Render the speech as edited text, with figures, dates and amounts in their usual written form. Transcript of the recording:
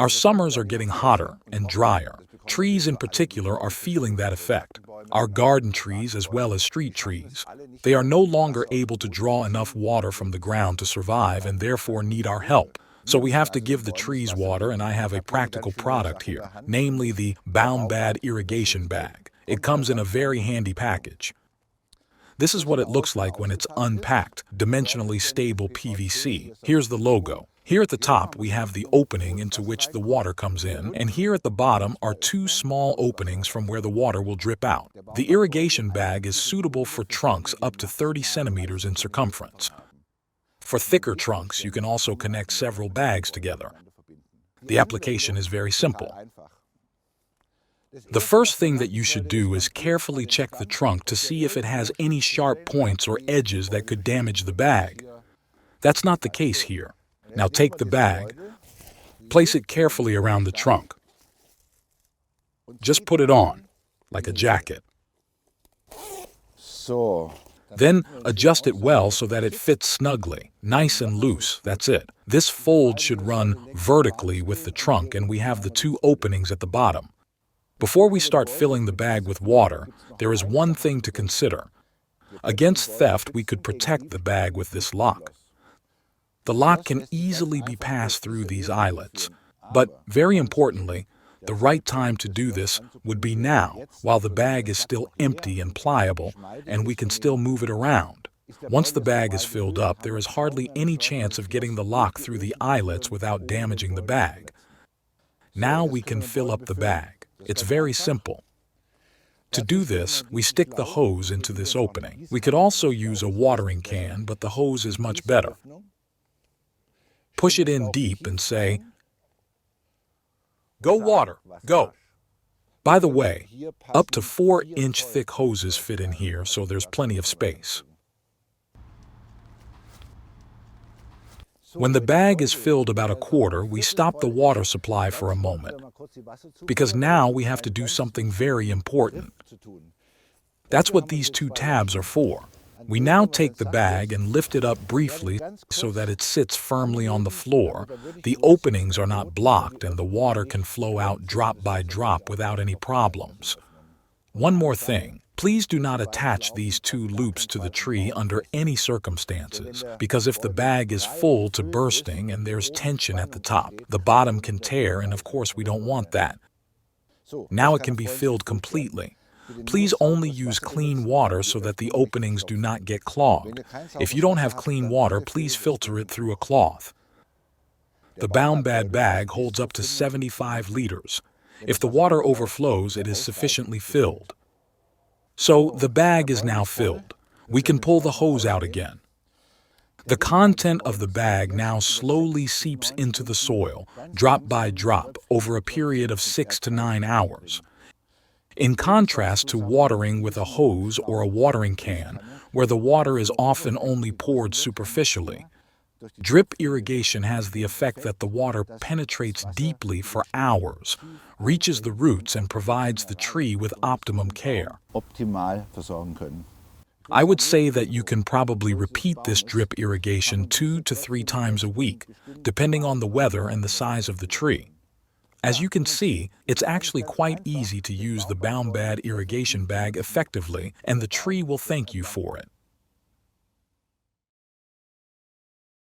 Our summers are getting hotter and drier. Trees in particular are feeling that effect. Our garden trees as well as street trees. They are no longer able to draw enough water from the ground to survive and therefore need our help. So we have to give the trees water, and I have a practical product here, namely the baumbad irrigation bag. It comes in a very handy package. This is what it looks like when it's unpacked, dimensionally stable PVC. Here's the logo. Here at the top we have the opening into which the water comes in, and here at the bottom are two small openings from where the water will drip out. The irrigation bag is suitable for trunks up to 30 centimeters in circumference. For thicker trunks, you can also connect several bags together. The application is very simple. The first thing that you should do is carefully check the trunk to see if it has any sharp points or edges that could damage the bag. That's not the case here. Now take the bag, place it carefully around the trunk. Just put it on, like a jacket. Then adjust it well so that it fits snugly, nice and loose, that's it. This fold should run vertically with the trunk, and we have the two openings at the bottom. Before we start filling the bag with water, there is one thing to consider. Against theft, we could protect the bag with this lock. The lock can easily be passed through these eyelets, but very importantly, the right time to do this would be now, while the bag is still empty and pliable, and we can still move it around. Once the bag is filled up, there is hardly any chance of getting the lock through the eyelets without damaging the bag. Now we can fill up the bag. It's very simple. To do this, we stick the hose into this opening. We could also use a watering can, but the hose is much better. Push it in deep and say, "Go water, go." By the way, up to 4-inch thick hoses fit in here, so there's plenty of space. When the bag is filled about a quarter, we stop the water supply for a moment, because now we have to do something very important. That's what these two tabs are for. We now take the bag and lift it up briefly so that it sits firmly on the floor. The openings are not blocked and the water can flow out drop by drop without any problems. One more thing, please do not attach these two loops to the tree under any circumstances, because if the bag is full to bursting and there's tension at the top, the bottom can tear, and of course we don't want that. Now it can be filled completely. Please only use clean water so that the openings do not get clogged. If you don't have clean water, please filter it through a cloth. The baumbad bag holds up to 75 liters. If the water overflows, it is sufficiently filled. So the bag is now filled. We can pull the hose out again. The content of the bag now slowly seeps into the soil, drop by drop, over a period of 6 to 9 hours. In contrast to watering with a hose or a watering can, where the water is often only poured superficially, drip irrigation has the effect that the water penetrates deeply for hours, reaches the roots, and provides the tree with optimum care. I would say that you can probably repeat this drip irrigation 2 to 3 times a week, depending on the weather and the size of the tree. As you can see, it's actually quite easy to use the baumbad irrigation bag effectively, and the tree will thank you for it.